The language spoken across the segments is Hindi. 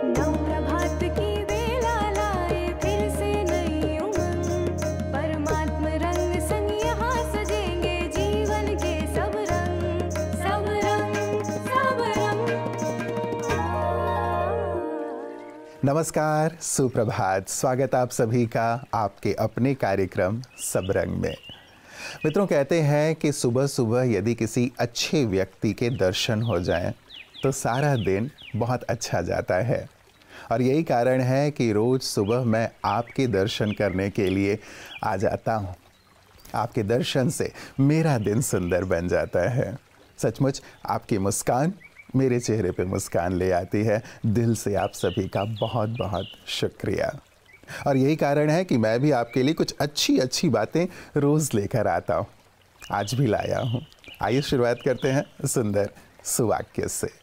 नव प्रभात की बेला लाए फिर से नई उमंग, परमात्म रंग संग यहाँ सजेंगे जीवन के सब रंग, सब रंग, सब रंग। नमस्कार, सुप्रभात। स्वागत आप सभी का आपके अपने कार्यक्रम सब रंग में। मित्रों, कहते हैं कि सुबह सुबह यदि किसी अच्छे व्यक्ति के दर्शन हो जाएं तो सारा दिन बहुत अच्छा जाता है। और यही कारण है कि रोज़ सुबह मैं आपके दर्शन करने के लिए आ जाता हूँ। आपके दर्शन से मेरा दिन सुंदर बन जाता है। सचमुच आपकी मुस्कान मेरे चेहरे पे मुस्कान ले आती है। दिल से आप सभी का बहुत बहुत शुक्रिया। और यही कारण है कि मैं भी आपके लिए कुछ अच्छी अच्छी बातें रोज़ लेकर आता हूँ। आज भी लाया हूँ। आइए शुरुआत करते हैं सुंदर सुवाक्य से।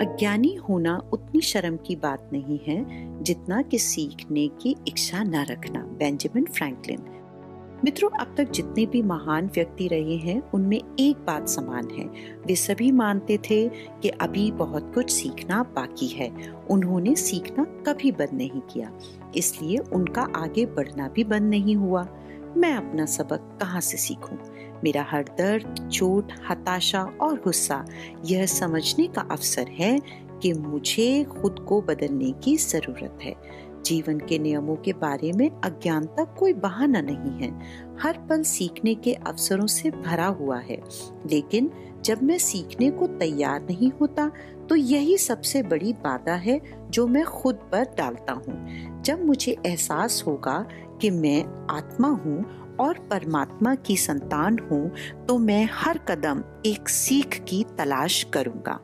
अज्ञानी होना उतनी शर्म की बात नहीं है जितना कि सीखने की इच्छा न रखना। Benjamin Franklin. मित्रों, अब तक जितने भी महान व्यक्ति रहे हैं उनमें एक बात समान है। वे सभी मानते थे कि अभी बहुत कुछ सीखना बाकी है। उन्होंने सीखना कभी बंद नहीं किया, इसलिए उनका आगे बढ़ना भी बंद नहीं हुआ। मैं अपना सबक कहाँ से सीखूं? मेरा हर दर्द, चोट, हताशा और गुस्सा यह समझने का अवसर है कि मुझे खुद को बदलने की जरूरत है। जीवन के नियमों के बारे में अज्ञानता कोई बहाना नहीं है। हर पल सीखने के अवसरों से भरा हुआ है, लेकिन जब मैं सीखने को तैयार नहीं होता तो यही सबसे बड़ी बाधा है जो मैं खुद पर डालता हूँ। जब मुझे एहसास होगा कि मैं आत्मा हूँ और परमात्मा की संतान हूँ, तो मैं हर कदम एक सीख की तलाश करूँगा।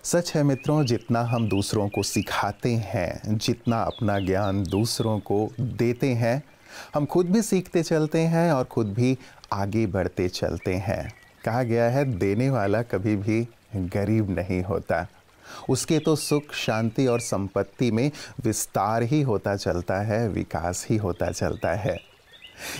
सच है मित्रों, जितना हम दूसरों को सिखाते हैं, जितना अपना ज्ञान दूसरों को देते हैं, हम खुद भी सीखते चलते हैं और खुद भी आगे बढ़ते चलते हैं। कहा गया है, देने वाला कभी भी गरीब नहीं होता। उसके तो सुख, शांति और संपत्ति में विस्तार ही होता चलता है, विकास ही होता चलता है।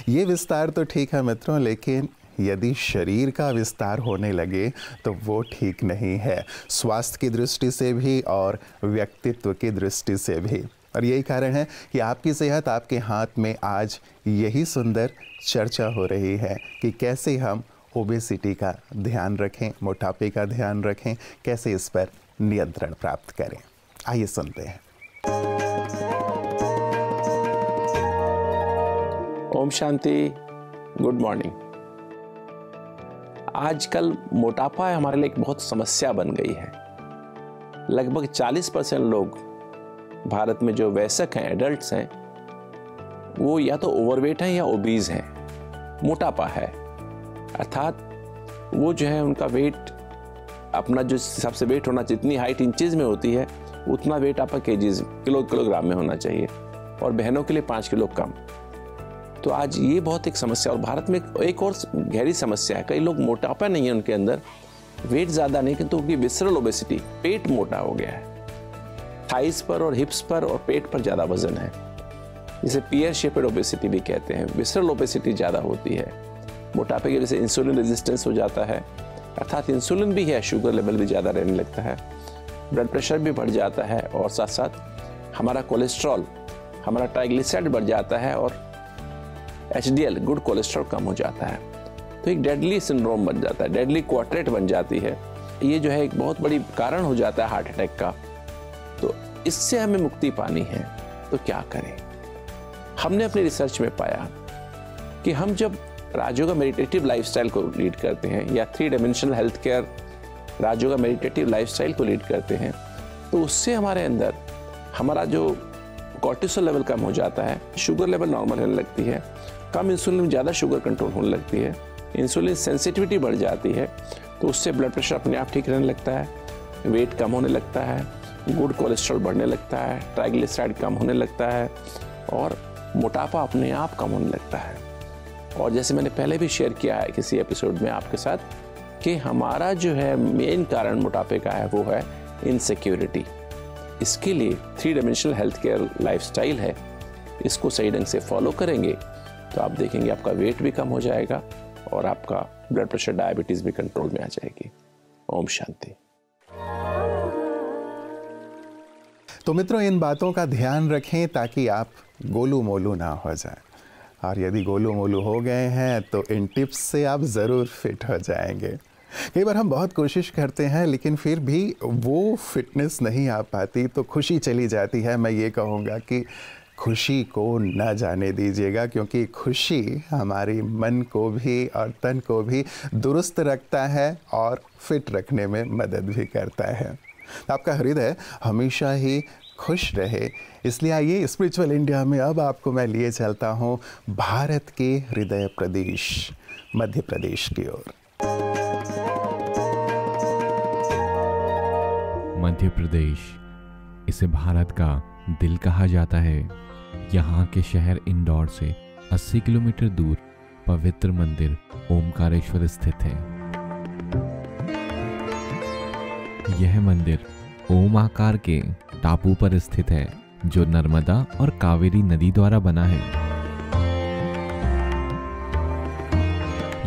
ये विस्तार तो ठीक है मित्रों, लेकिन यदि शरीर का विस्तार होने लगे तो वो ठीक नहीं है, स्वास्थ्य की दृष्टि से भी और व्यक्तित्व की दृष्टि से भी। और यही कारण है कि आपकी सेहत आपके हाथ में। आज यही सुंदर चर्चा हो रही है कि कैसे हम ओबेसिटी का ध्यान रखें, मोटापे का ध्यान रखें, कैसे इस पर नियंत्रण प्राप्त करें। आइए सुनते हैं। Om Shanti, good morning. आजकल मोटापा हमारे लिए एक बहुत समस्या बन गई है। लगभग 40% लोग भारत में जो वयस्क हैं, एडल्ट्स हैं, वो या तो ओवरवेट हैं या ओबीज हैं, मोटापा है। अर्थात वो जो है उनका वेट अपना जो हिसाब से वेट होना, जितनी हाइट इंचेस में होती है उतना वेट आपका केजीज, किलोग्राम में होना चाहिए, और बहनों के लिए 5 किलो कम। तो आज ये बहुत एक समस्या। और भारत में एक और गहरी समस्या है, कई लोग मोटापा नहीं है उनके अंदर, वेट ज़्यादा नहीं, किंतु उनकी विसरल ओबेसिटी, पेट मोटा हो गया है। थाइस पर और हिप्स पर और पेट पर ज़्यादा वजन है, जिसे पियर शेपेड ओबेसिटी भी कहते हैं। विसरल ओबेसिटी ज़्यादा होती है। मोटापे की वजह से इंसुलिन रेजिस्टेंस हो जाता है, अर्थात इंसुलिन भी है, शुगर लेवल भी ज़्यादा रहने लगता है, ब्लड प्रेशर भी बढ़ जाता है, और साथ साथ हमारा कोलेस्ट्रॉल, हमारा ट्राइग्लिसराइड बढ़ जाता है, और HDL गुड कोलेस्ट्रॉल कम हो जाता है। तो एक डेडली सिंड्रोम बन जाता है, डेडली क्वाड्रेट बन जाती है। ये जो है एक बहुत बड़ी कारण हो जाता है हार्ट अटैक का। तो इससे हमें मुक्ति पानी है, तो क्या करें? हमने अपनी रिसर्च में पाया कि हम जब राजयोगा मेडिटेटिव लाइफस्टाइल को लीड करते हैं, या 3 dimensional health care Rajyoga meditative lifestyle को लीड करते हैं, तो उससे हमारे अंदर हमारा जो कॉर्टिसोल लेवल कम हो जाता है, शुगर लेवल नॉर्मल होने लगती है, कम इंसुलिन में ज़्यादा शुगर कंट्रोल होने लगती है, इंसुलिन सेंसिटिविटी बढ़ जाती है, तो उससे ब्लड प्रेशर अपने आप ठीक रहने लगता है, वेट कम होने लगता है, गुड कोलेस्ट्रॉल बढ़ने लगता है, ट्राइग्लिसराइड कम होने लगता है, और मोटापा अपने आप कम होने लगता है। और जैसे मैंने पहले भी शेयर किया है किसी एपिसोड में आपके साथ, कि हमारा जो है मेन कारण मोटापे का है वो है इनसिक्योरिटी। इसके लिए 3 डायमेंशनल हेल्थ केयर लाइफस्टाइल है, इसको सही ढंग से फॉलो करेंगे तो आप देखेंगे आपका वेट भी कम हो जाएगा और आपका ब्लड प्रेशर, डायबिटीज भी कंट्रोल में आ जाएगी। ओम शांति। तो मित्रों, इन बातों का ध्यान रखें ताकि आप गोलू मोलू ना हो जाए, और यदि गोलू मोलू हो गए हैं तो इन टिप्स से आप ज़रूर फिट हो जाएंगे। कई बार हम बहुत कोशिश करते हैं लेकिन फिर भी वो फिटनेस नहीं आ पाती, तो खुशी चली जाती है। मैं ये कहूँगा कि खुशी को न जाने दीजिएगा, क्योंकि खुशी हमारी मन को भी और तन को भी दुरुस्त रखता है और फिट रखने में मदद भी करता है। आपका हृदय हमेशा ही खुश रहे, इसलिए आइए स्पिरिचुअल इंडिया में अब आपको मैं लिए चलता हूँ भारत के हृदय प्रदेश मध्य प्रदेश की ओर। मध्य प्रदेश, इसे भारत का दिल कहा जाता है। यहाँ के शहर इंदौर से 80 किलोमीटर दूर पवित्र मंदिर ओमकारेश्वर स्थित है। यह मंदिर ओम आकार के टापू पर स्थित है, जो नर्मदा और कावेरी नदी द्वारा बना है।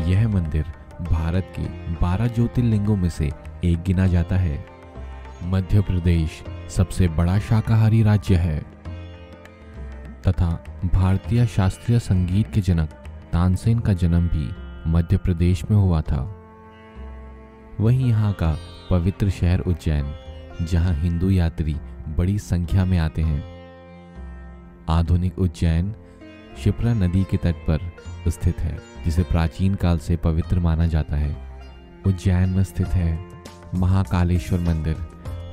यह मंदिर भारत के 12 ज्योतिर्लिंगों में से एक गिना जाता है। मध्य प्रदेश सबसे बड़ा शाकाहारी राज्य है तथा भारतीय शास्त्रीय संगीत के जनक तानसेन का जन्म भी मध्य प्रदेश में हुआ था। वहीं यहाँ का पवित्र शहर उज्जैन, जहाँ हिंदू यात्री बड़ी संख्या में आते हैं। आधुनिक उज्जैन शिप्रा नदी के तट पर स्थित है, जिसे प्राचीन काल से पवित्र माना जाता है। उज्जैन में स्थित है महाकालेश्वर मंदिर,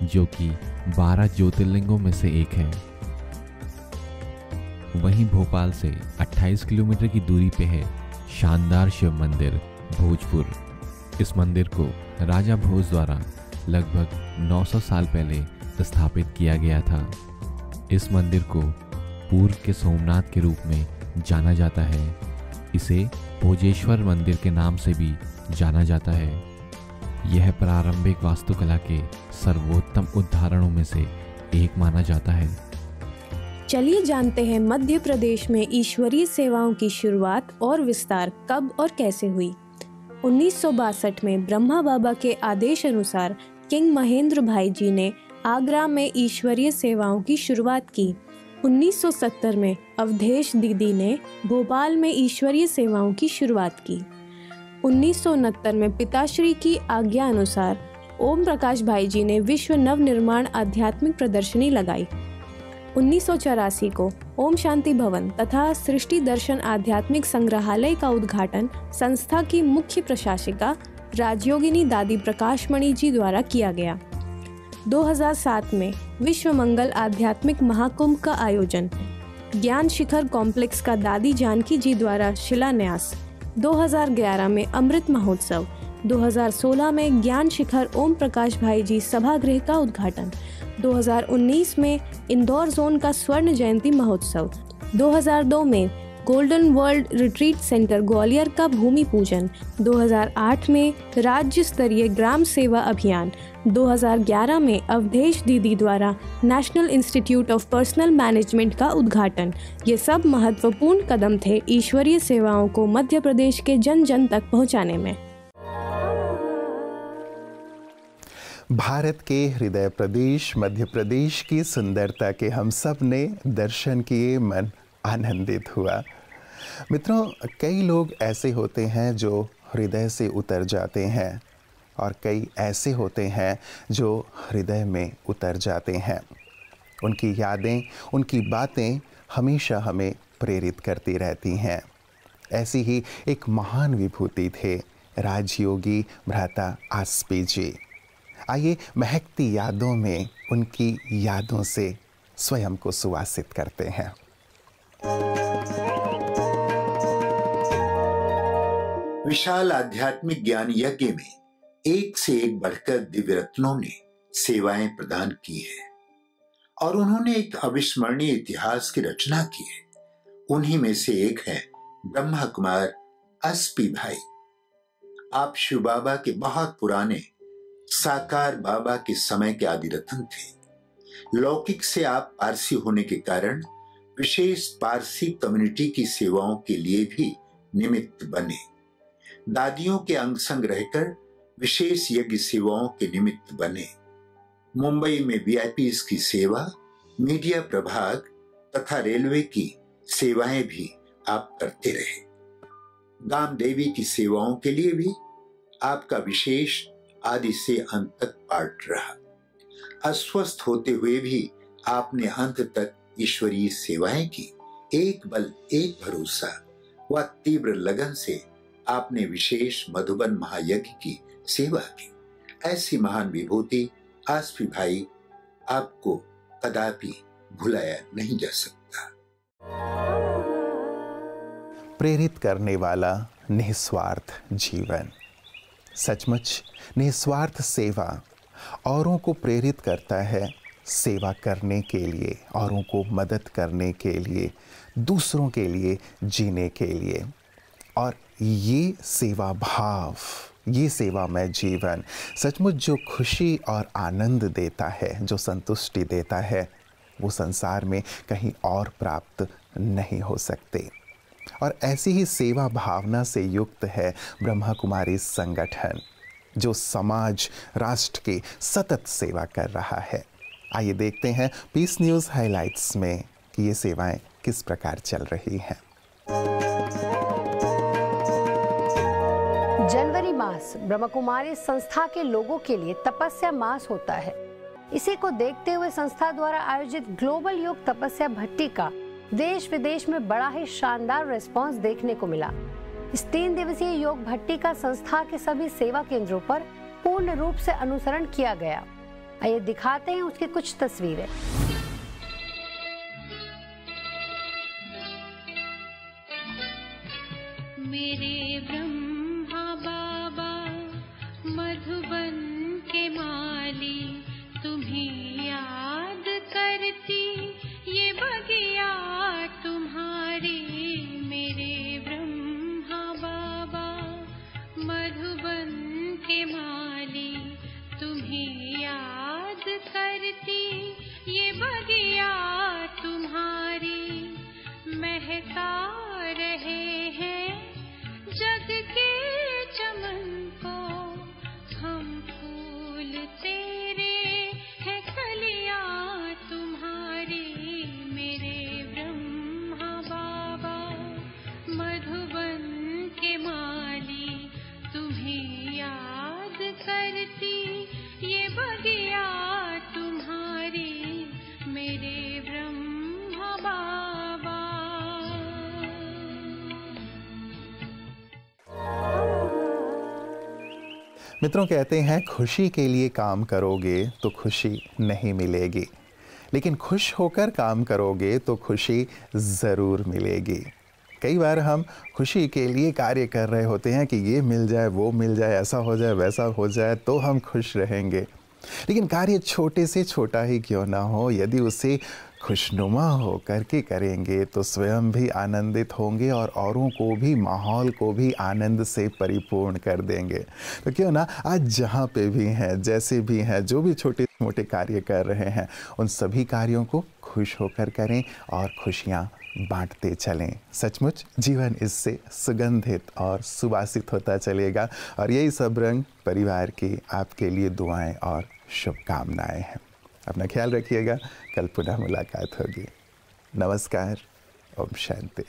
जो कि 12 ज्योतिर्लिंगों में से एक है। वहीं भोपाल से 28 किलोमीटर की दूरी पे है शानदार शिव मंदिर भोजपुर। इस मंदिर को राजा भोज द्वारा लगभग 900 साल पहले स्थापित किया गया था। इस मंदिर को पूर्व के सोमनाथ के रूप में जाना जाता है। इसे भोजेश्वर मंदिर के नाम से भी जाना जाता है। यह प्रारंभिक वास्तुकला के सर्वोत्तम उदाहरणों में से एक माना जाता है। चलिए जानते हैं मध्य प्रदेश में ईश्वरीय सेवाओं की शुरुआत और विस्तार कब और कैसे हुई। 1962 में ब्रह्मा बाबा के आदेश अनुसार किंग महेंद्र भाई जी ने आगरा में ईश्वरीय सेवाओं की शुरुआत की। 1970 में अवधेश दीदी ने भोपाल में ईश्वरीय सेवाओं की शुरुआत की। 1969 में पिताश्री की आज्ञा अनुसार ओम प्रकाश भाई जी ने विश्व नव निर्माण आध्यात्मिक प्रदर्शनी लगाई। 1984 को ओम शांति भवन तथा सृष्टि दर्शन आध्यात्मिक संग्रहालय का उद्घाटन संस्था की मुख्य प्रशासिका राजयोगिनी दादी प्रकाशमणि जी द्वारा किया गया। 2007 में विश्व मंगल आध्यात्मिक महाकुंभ का आयोजन, ज्ञान शिखर कॉम्प्लेक्स का दादी जानकी जी द्वारा शिलान्यास। 2011 में अमृत महोत्सव। 2016 में ज्ञान शिखर ओम प्रकाश भाई जी सभागृह का उद्घाटन। 2019 में इंदौर जोन का स्वर्ण जयंती महोत्सव। 2002 में golden world retreat centre Gwalior का भूमि पूजन। 2008 में राज्य स्तरीय ग्राम सेवा अभियान। 2011 में अवधेश दीदी द्वारा national institute of personal management का उद्घाटन। ये सब महत्वपूर्ण कदम थे ईश्वरीय सेवाओं को मध्य प्रदेश के जन जन तक पहुंचाने में। भारत के हृदय प्रदेश मध्य प्रदेश की सुंदरता के हम सब ने दर्शन किए, मन आनंदित हुआ। मित्रों, कई लोग ऐसे होते हैं जो हृदय से उतर जाते हैं और कई ऐसे होते हैं जो हृदय में उतर जाते हैं। उनकी यादें, उनकी बातें हमेशा हमें प्रेरित करती रहती हैं। ऐसी ही एक महान विभूति थे राजयोगी भ्राता आस्पी जी। आइए महकती यादों में उनकी यादों से स्वयं को सुवासित करते हैं। विशाल आध्यात्मिक ज्ञान यज्ञ में एक से एक बढ़कर दिव्य रत्नों ने सेवाएं प्रदान की है और उन्होंने एक अविस्मरणीय इतिहास की रचना की है। उन्हीं में से एक है ब्रह्मा कुमार आस्पी भाई। आप शिव बाबा के बहुत पुराने साकार बाबा के समय के आदि रत्न थे। लौकिक से आप पारसी होने के कारण विशेष पारसी कम्युनिटी की सेवाओं के लिए भी निमित्त बने। दादियों के अंग संग रहकर विशेष यज्ञ सेवाओं के निमित्त बने। मुंबई में वीआईपीज की सेवा, मीडिया प्रभाग तथा रेलवे की सेवाएं भी आप करते रहे। गाम देवी की सेवाओं के लिए भी आपका विशेष आदि से अंत तक पाठ रहा। अस्वस्थ होते हुए भी आपने अंत तक ईश्वरीय सेवाएं की। एक बल एक भरोसा व तीव्र लगन से आपने विशेष मधुबन महायज्ञ की सेवा की। ऐसी महान विभूति आसफी भाई आपको कदापि भुलाया नहीं जा सकता। प्रेरित करने वाला निस्वार्थ जीवन, सचमुच निस्वार्थ सेवा औरों को प्रेरित करता है सेवा करने के लिए, औरों को मदद करने के लिए, दूसरों के लिए जीने के लिए। और ये सेवा भाव, ये सेवामय जीवन सचमुच जो खुशी और आनंद देता है, जो संतुष्टि देता है, वो संसार में कहीं और प्राप्त नहीं हो सकते। और ऐसी ही सेवा भावना से युक्त है ब्रह्मा कुमारी संगठन, जो समाज राष्ट्र की सतत सेवा कर रहा है। आइए देखते हैं पीस न्यूज़ हाइलाइट्स में कि ये सेवाएं किस प्रकार चल रही हैं। जनवरी मास ब्रह्मा कुमारी संस्था के लोगों के लिए तपस्या मास होता है। इसी को देखते हुए संस्था द्वारा आयोजित ग्लोबल योग तपस्या भट्टी का देश विदेश में बड़ा ही शानदार रिस्पांस देखने को मिला। इस 3 दिवसीय योग भट्टी का संस्था के सभी सेवा केंद्रों पर पूर्ण रूप से अनुसरण किया गया। आइए दिखाते हैं उसकी कुछ तस्वीरें। मेरे ब्रह्मा बाबा मधुबन के माली, तुम्हें याद करती ये बगिया तुम्हारी। मेरे ब्रह्मा बाबा मधुबन के माली, तुम्हें याद करती ये बगिया तुम्हारी। महका रहे हैं जग के चमन को हम फूल, तेरे है कलियां तुम्हारी। मेरे ब्रह्मा बाबा मधुबन के माली, तुम्हें याद करती ये बगिया तुम्हारी। मेरे ब्रह्मा बाबा। मित्रों, कहते हैं खुशी के लिए काम करोगे तो खुशी नहीं मिलेगी, लेकिन खुश होकर काम करोगे तो खुशी ज़रूर मिलेगी। कई बार हम खुशी के लिए कार्य कर रहे होते हैं कि ये मिल जाए, वो मिल जाए, ऐसा हो जाए, वैसा हो जाए तो हम खुश रहेंगे। लेकिन कार्य छोटे से छोटा ही क्यों ना हो, यदि उसे खुशनुमा हो करके करेंगे तो स्वयं भी आनंदित होंगे और औरों को भी, माहौल को भी आनंद से परिपूर्ण कर देंगे। तो क्यों ना आज जहाँ पे भी हैं, जैसे भी हैं, जो भी छोटे मोटे कार्य कर रहे हैं, उन सभी कार्यों को खुश होकर करें और खुशियाँ बांटते चलें। सचमुच जीवन इससे सुगंधित और सुवासित होता चलेगा। और यही सब रंग परिवार की आपके लिए दुआएं और शुभकामनाएं हैं। अपना ख्याल रखिएगा। कल पुनः मुलाकात होगी। नमस्कार। ओम शांति।